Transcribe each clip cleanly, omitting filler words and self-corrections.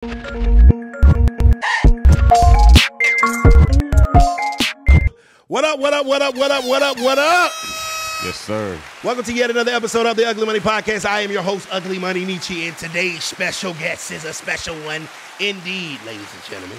What up, what up, what up, what up, what up, what up? Yes, sir. Welcome to yet another episode of the Ugly Money Podcast. I am your host, Ugly Money Nietzsche, and today's special guest is a special one indeed, ladies and gentlemen.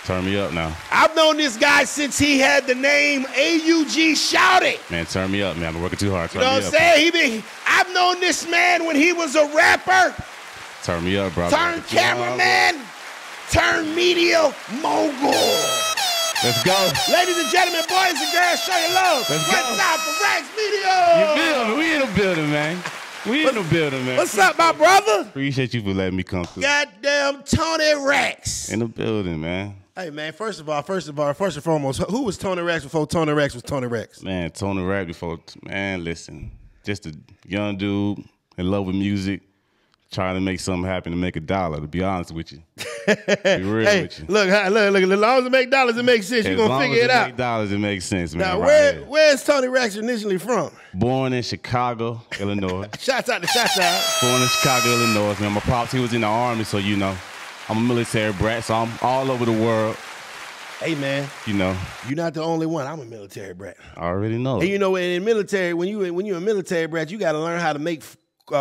Turn me up now. I've known this guy since he had the name AUG Shout It. Man, turn me up, man. I'm working too hard. Turn You know me what I'm up. saying? I've known this man when he was a rapper, Turn me up, bro. turned cameraman, turned media mogul. Let's go. Ladies and gentlemen, boys and girls, show your love. Let's One go. time for Rax Media. You building. We in the building, man. We in the building, man. What's up, my brother? Appreciate you for letting me come through. Goddamn Tony Rax. In the building, man. Hey, man, first and foremost, who was Tony Rax before Tony Rax was Tony Rax? Man, Tony Rap before, man, listen. Just a young dude in love with music, trying to make something happen to make $1, to be honest with you. Be real Hey, with you. look, as long as it make dollars, it makes sense. You're going to figure it out. $8, it makes sense, man. Now, right here. where's Tony Rax initially from? Born in Chicago, Illinois. Shouts out to Shouts out. Born in Chicago, Illinois, man. My pops, he was in the Army, so, you know, I'm a military brat, so I'm all over the world. Hey, man, You know, you're not the only one. I'm a military brat. I already know. And you know, in military, when you're a military brat, you got to learn how to make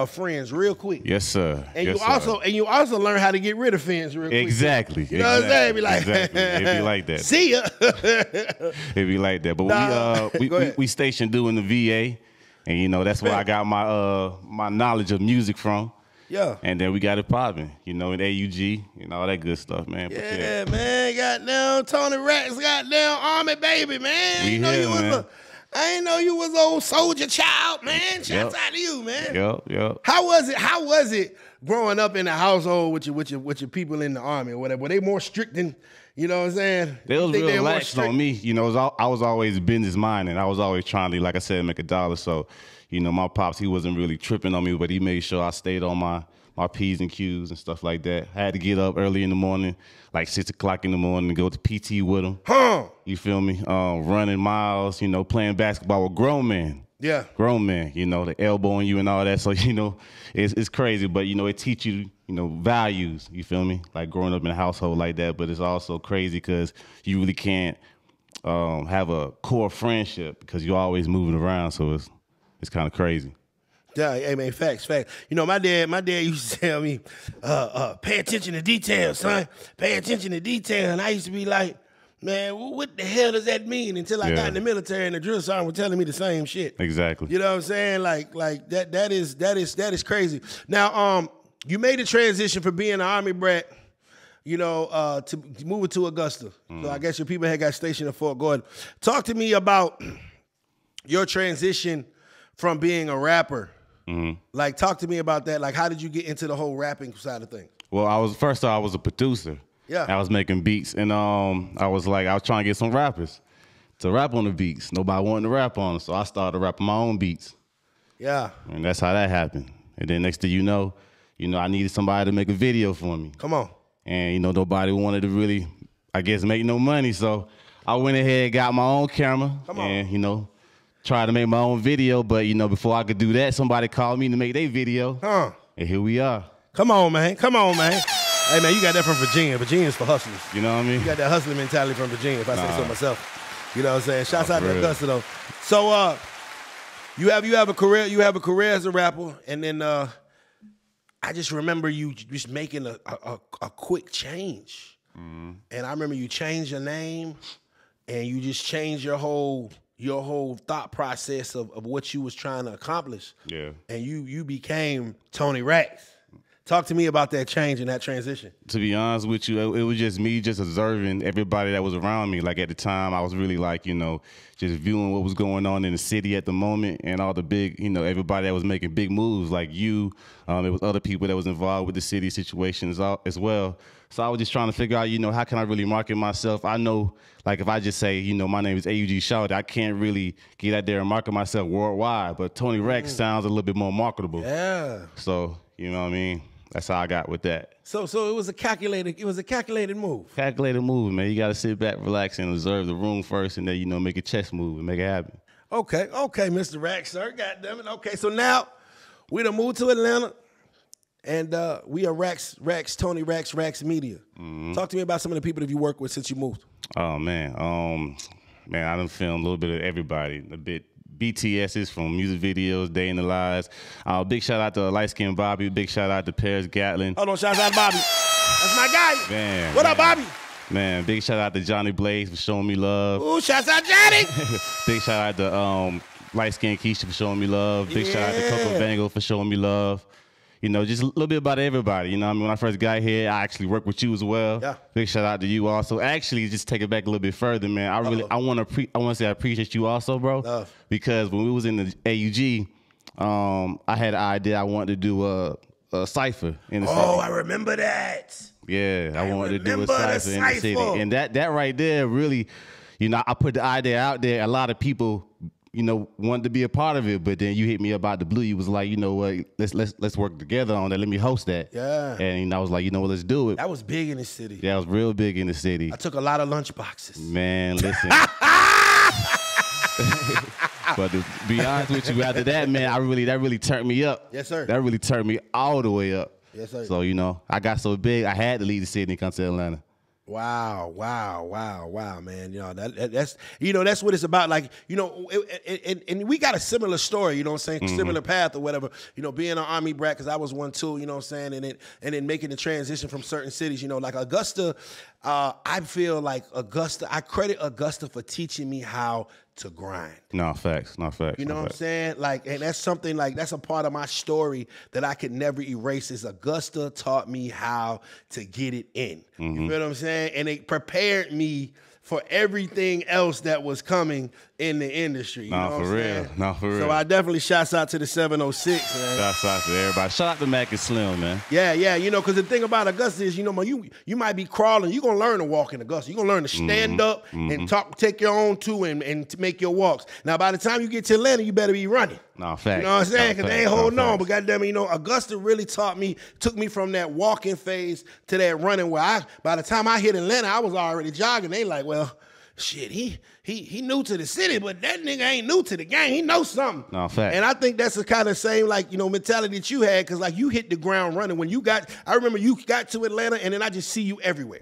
friends real quick. Yes, sir. And yes, you also learn how to get rid of friends real quick. Exactly. You know what I'm saying? Be like, exactly. It'd be like that. See ya. It'd be like that. But Go ahead. we stationed doing the VA, and you know that's where I got my my knowledge of music from. Yeah. And then we got it popping, you know, in AUG, you know, all that good stuff, man. But Yeah, man, goddamn Tony Rax, goddamn Army baby, man. We here, man. I ain't know you was an old soldier child, man. Shouts out to you, man. Yep. How was it growing up in the household with your people in the Army or whatever? Were they more strict than, you know what I'm saying? They was real relaxed on me. You know, I was always business minded. I was always trying to, like I said, make $1. So, you know, my pops, he wasn't really tripping on me, but he made sure I stayed on my P's and Q's and stuff like that. I had to get up early in the morning, like 6 o'clock in the morning, to go to PT with him. You feel me? Running miles, you know, playing basketball with grown men. Yeah. Grown men, you know, the elbowing you and all that. So, you know, it's crazy, but, you know, it teach you, you know, values, you feel me? Like growing up in a household like that, but it's also crazy because you really can't have a core friendship because you're always moving around, so it's kind of crazy. Yeah, hey man, facts. You know, my dad used to tell me, pay attention to details, son. Pay attention to detail. And I used to be like, man, what the hell does that mean? Until I got in the military and the drill sergeant was telling me the same shit. Exactly. You know what I'm saying? Like that is crazy. Now, you made a transition from being an Army brat, you know, to moving to Augusta. So I guess your people had got stationed at Fort Gordon. Talk to me about your transition from being a rapper. Like, talk to me about that. Like, how did you get into the whole rapping side of things? Well, I was a producer. Yeah. I was making beats, and I was trying to get some rappers to rap on the beats. Nobody wanted to rap on them, so I started rapping my own beats. Yeah. And that's how that happened. And then next thing you know, I needed somebody to make a video for me. Come on. And, you know, nobody wanted to really, I guess, make no money, so I went ahead and got my own camera. Come on. And, you know, tried to make my own video, but, you know, before I could do that, somebody called me to make their video. And here we are. Come on, man. Hey, man, you got that from Virginia. Virginia's for hustlers. You know what I mean? You got that hustling mentality from Virginia, if I say so myself. You know what I'm saying? Shouts out to real. Augusta, though. So, you have a career as a rapper, and then I just remember you just making a quick change. And I remember you changed your name, and you just changed your whole thought process of what you was trying to accomplish. Yeah. And you became Tony Rax. Talk to me about that change and that transition. To be honest with you, it was just me just observing everybody that was around me. Like at the time, I was really like, you know, just viewing what was going on in the city at the moment and all the big, you know, everybody that was making big moves like you. There was other people that was involved with the city situations as well. So I was just trying to figure out, you know, how can I really market myself? I know, like, if I just say, you know, my name is AUG Shout, I can't really get out there and market myself worldwide. But Tony Rax sounds a little bit more marketable. Yeah. So, you know what I mean? That's how I got with that. So it was a calculated move. Calculated move, man. You got to sit back, relax, and observe the room first, and then, you know, make a chess move and make it happen. Okay, Mr. Rax, sir. God damn it. Okay, so now we done moved to Atlanta, And we are Tony Racks Media. Talk to me about some of the people that you work with since you moved. Oh, man. Man, I done filmed a little bit of everybody. A bit BTS's from music videos, Day in the Lives. Big shout out to Light Skin Bobby. Big shout out to Paris Gatlin. Hold on, shout out to Bobby. That's my guy. Man. What up, Bobby? Man, big shout out to Johnny Blaze for showing me love. Ooh, shouts out Johnny. Big shout out to Light Skin KEISHA for showing me love. Big shout out to COCO VANGO for showing me love. You know, just a little bit about everybody. You know, I mean, when I first got here, I actually worked with you as well. Yeah. Big shout out to you also. Actually, just take it back a little bit further, man. I want to say I appreciate you also, bro. Love. Because when we was in the AUG, I had an idea I wanted to do a cipher in the city. Oh, I remember that. Yeah, I wanted to do a cipher in the city, and that right there really, you know, I put the idea out there. A lot of people, you know, wanted to be a part of it, but then you hit me about the blue. You was like, you know what, let's work together on that. Let me host that. Yeah. And I was like, you know what, let's do it. That was big in the city. Yeah, that was real big in the city. I took a lot of lunch boxes. Man, listen. But to be honest with you, after that, man, that really turned me up. Yes, sir. That really turned me all the way up. Yes, sir. So, you know, I got so big, I had to leave the city and come to Atlanta. Wow, man. You know, that's what it's about. Like, you know, and we got a similar story, you know what I'm saying? Similar path or whatever. You know, being an Army brat, because I was one too, you know what I'm saying? And then making the transition from certain cities, you know, like Augusta, I feel like I credit Augusta for teaching me how to grind. No, facts. You know what I'm saying? Like, and that's something like, that's a part of my story that I could never erase, is Augusta taught me how to get it in. You feel what I'm saying? And it prepared me for everything else that was coming in the industry. You know what I'm saying? No, for real. So I definitely shouts out to the 706, man. Shouts out to everybody. Shout out to Mac and Slim, man. Yeah, you know, because the thing about Augusta is, you know, you might be crawling. You're going to learn to walk in Augusta. You're going to learn to stand up and take your own too and to make your walks. Now, by the time you get to Atlanta, you better be running. No, facts. You know what I'm saying? Because they ain't holding on. But goddamn it, you know, Augusta really took me from that walking phase to that running where by the time I hit Atlanta, I was already jogging. They like, well, shit, he new to the city, but that nigga ain't new to the game. He knows something. No, fact. And I think that's the kind of same, like, you know, mentality that you had, because like you hit the ground running. I remember you got to Atlanta and then I just see you everywhere.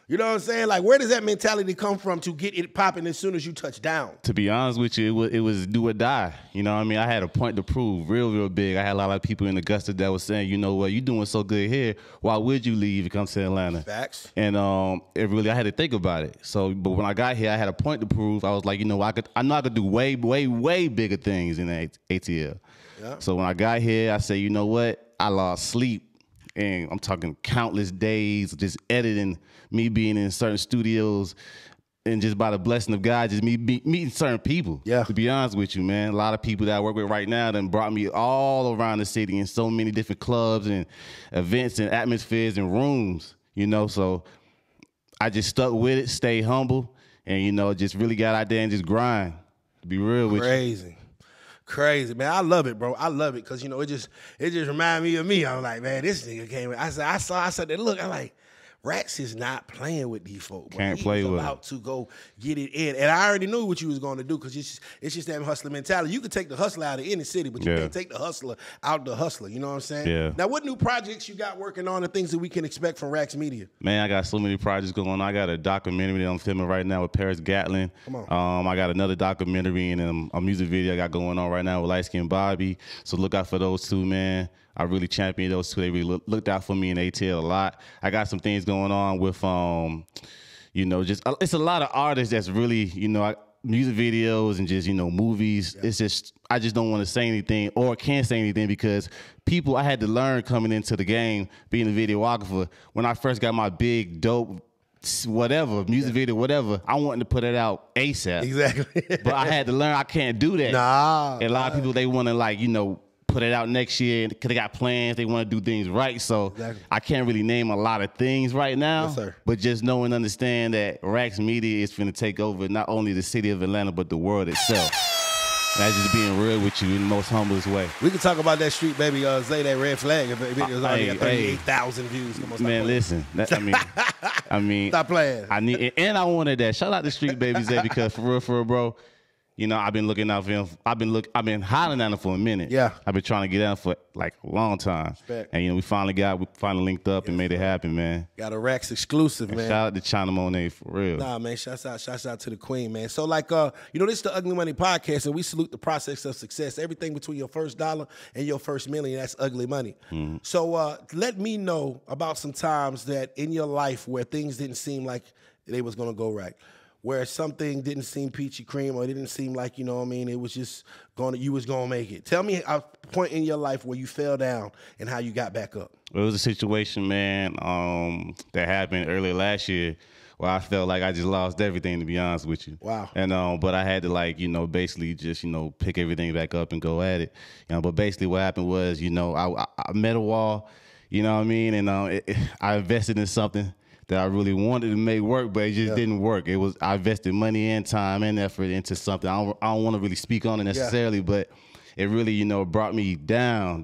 You know what I'm saying? Like, where does that mentality come from to get it popping as soon as you touch down? To be honest with you, it was do or die. You know what I mean? I had a point to prove real big. I had a lot of people in Augusta that was saying, you know what, you doing so good here. Why would you leave and come to Atlanta? Facts. And I had to think about it. So, but when I got here, I had a point to prove. I was like, you know, I know I could do way bigger things in the ATL. Yeah. So when I got here, I said, you know what? I lost sleep. And I'm talking countless days just editing, me being in certain studios, and just by the blessing of God, just me meeting certain people. Yeah. To be honest with you, man, a lot of people that I work with right now done brought me all around the city in so many different clubs and events and atmospheres and rooms, you know. So I just stuck with it, stay humble, and, you know, just really got out there and just grind, to be real with you. Crazy, man. I love it, bro. I love it because, you know, it just reminded me of me. I'm like, man, this nigga came in. I said that look, I'm like, Rats is not playing with these folks. Can't play with about to go get it in. And I already knew what you was going to do, because it's just that hustler mentality. You can take the hustler out of any city, but you can't take the hustler out the hustler. You know what I'm saying? Yeah. Now, what new projects you got working on and things that we can expect from Racks Media? Man, I got so many projects going on. I got a documentary that I'm filming right now with Paris Gatlin. Come on. I got another documentary and a music video I got going on right now with Light Skin Bobby. So look out for those two, man. I really championed those two. They really looked out for me in ATL a lot. I got some things going on with, you know, just it's a lot of artists that's really, you know, music videos and just, you know, movies. Yeah. It's just, I just don't want to say anything or can't say anything because I had to learn coming into the game, being a videographer. When I first got my big, dope, whatever, music video, whatever, I wanted to put it out ASAP. Exactly. But I had to learn I can't do that. Nah. And a lot of people, they want to, like, you know, put it out next year because they got plans. They want to do things right. So I can't really name a lot of things right now. Yes, sir. But just know and understand that Racks Media is finna take over not only the city of Atlanta, but the world itself. And that's just being real with you in the most humblest way. We can talk about that street, baby. Say that red flag. If it was already at 38,000 views. Come on, man, listen. I mean, stop playing. I wanted that. Shout out to Street Baby Zay, because for real, bro. you know, I've been looking out for him. I've been hollering at him for a minute. Yeah. I've been trying to get out for like a long time. Respect. And you know, we finally linked up and made it happen, man. Got a Rex exclusive, man. Shout out to China Monet for real. Nah, man, shouts out to the queen, man. So like, you know, this is the Ugly Money Podcast, and we salute the process of success. Everything between your first dollar and your first million, that's ugly money. So let me know about some times that in your life where things didn't seem like they was gonna go right, where something didn't seem peachy cream or it didn't seem like, you know what I mean, it was just you was gonna make it. Tell me a point in your life where you fell down and how you got back up. Well, it was a situation, man, that happened earlier last year where I felt like I just lost everything, to be honest with you. Wow. And but I had to, like, you know, basically just, you know, pick everything back up and go at it. You know, but basically what happened was, you know, I met a wall, you know what I mean, and I invested in something that I really wanted to make work, but it just didn't work. I invested money and time and effort into something. I don't want to really speak on it necessarily, but it really, you know, brought me down.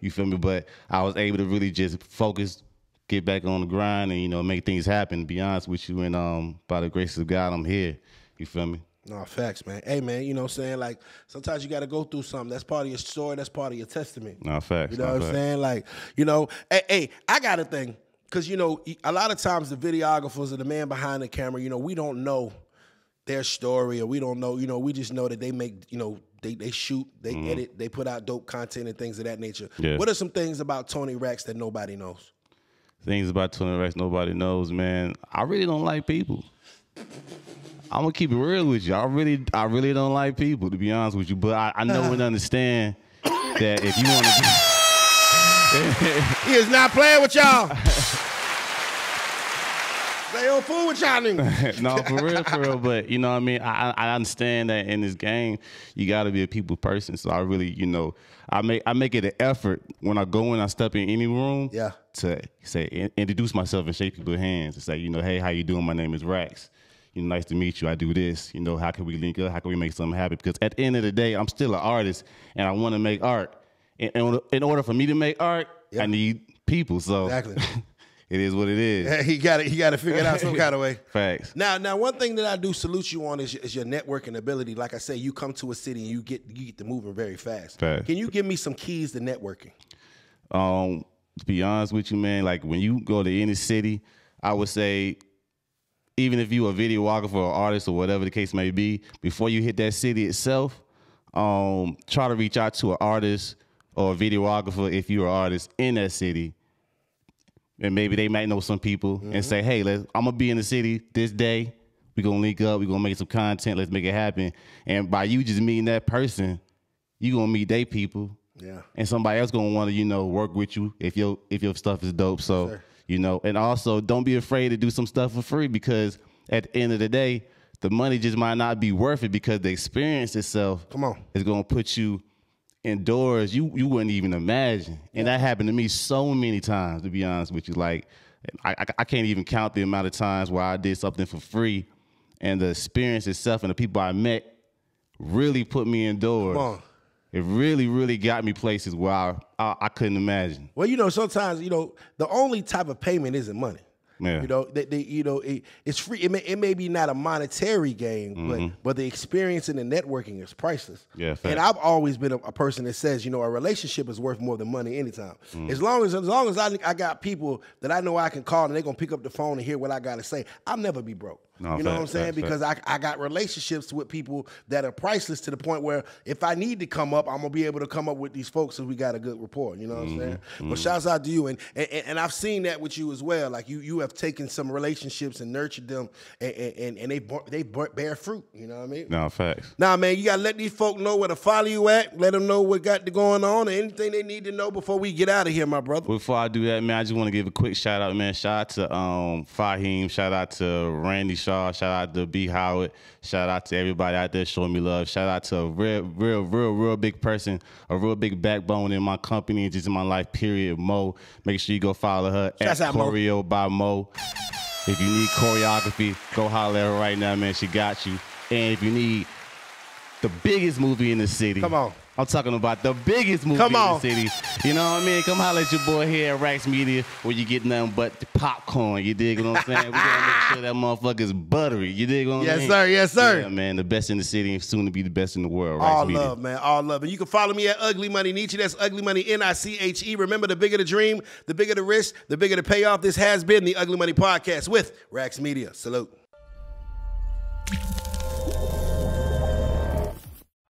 You feel me? But I was able to really just focus, get back on the grind, and, you know, make things happen, to be honest with you. And by the grace of God, I'm here. You feel me? No, facts, man. Hey, man, you know what I'm saying? Like, sometimes you got to go through something. That's part of your story. That's part of your testament. No, facts. You know what I'm saying? Like, you know, hey, I got a thing. Because, you know, a lot of times the videographers or the man behind the camera, you know, we don't know their story, or we don't know, you know, we just know that they make, you know, they shoot, they edit, they put out dope content and things of that nature. Yeah. What are some things about Tony Rex that nobody knows? Things about Tony Rex nobody knows, man. I really don't like people. I'm gonna keep it real with you. I really don't like people, to be honest with you. But I know and understand that if you want to be... He is not playing with y'all. They don't fool with y'all niggas. No, for real. But, you know what I mean? I understand that in this game, you got to be a people person. So I really, you know, I make it an effort when I go in, I step in any room to say, introduce myself and shake people's hands and say, you know, hey, how you doing? My name is Rex. You know, nice to meet you. I do this. You know, how can we link up? How can we make something happen? Because at the end of the day, I'm still an artist, and I want to make art. In order for me to make art, I need people. So exactly. It is what it is. Yeah, he got to figure it out some kind of way. Facts. Now, one thing that I do salute you on is your networking ability. Like I say, you come to a city and you get to moving very fast. Facts. Can you give me some keys to networking? To be honest with you, man, like when you go to any city, I would say, even if you a videographer or artist or whatever the case may be, before you hit that city itself, try to reach out to an artist or a videographer if you're an artist in that city. And maybe they might know some people and say, hey, I'm going to be in the city this day. We're going to link up. We're going to make some content. Let's make it happen. And by you just meeting that person, you're going to meet their people. Yeah. And somebody else going to want to, you know, work with you if your stuff is dope. So, you know, and also don't be afraid to do some stuff for free, because at the end of the day, the money just might not be worth it, because the experience itself is going to put you indoors you wouldn't even imagine. And that happened to me so many times, to be honest with you. Like, I can't even count the amount of times where I did something for free, and the experience itself and the people I met really put me indoors. It really, really got me places where I couldn't imagine. Well, you know, sometimes, you know, the only type of payment isn't money. Yeah. You know, it's free. It may be not a monetary gain, but the experience and the networking is priceless. Yeah, and I've always been a person that says, you know, a relationship is worth more than money anytime. As long as I got people that I know I can call and they're gonna pick up the phone and hear what I gotta say, I'll never be broke. No, you know what I'm saying? Because I got relationships with people that are priceless, to the point where if I need to come up, I'm gonna be able to come up with these folks because we got a good rapport. You know what I'm saying? But shouts out to you, and I've seen that with you as well. Like you have taken some relationships and nurtured them, and they bear fruit. You know what I mean? No, facts. Nah, man, you gotta let these folk know where to follow you at. Let them know what got going on, and anything they need to know before we get out of here, my brother. Before I do that, man, I just want to give a quick shout out, man. Shout out to Fahim. Shout out to Randy Shaw. Shout out to B. Howard. Shout out to everybody out there showing me love. Shout out to a real big person, a real big backbone in my company and just in my life, period, Mo. Make sure you go follow her at Choreo by Mo. If you need choreography, go holler at her right now, man. She got you. And if you need the biggest movie in the city, come on, I'm talking about the biggest movie in the city. You know what I mean? Come holler at your boy here at Rax Media where you get nothing but the popcorn. You dig what I'm saying? We gotta make sure that motherfucker's buttery. You dig what I'm saying? Yes, sir. Yes, sir. Yeah, man. The best in the city and soon to be the best in the world. Rax All Media. love, man. All love. And you can follow me at Ugly Money Nietzsche. That's Ugly Money Niche. Remember, the bigger the dream, the bigger the risk, the bigger the payoff. This has been the Ugly Money Podcast with Rax Media. Salute.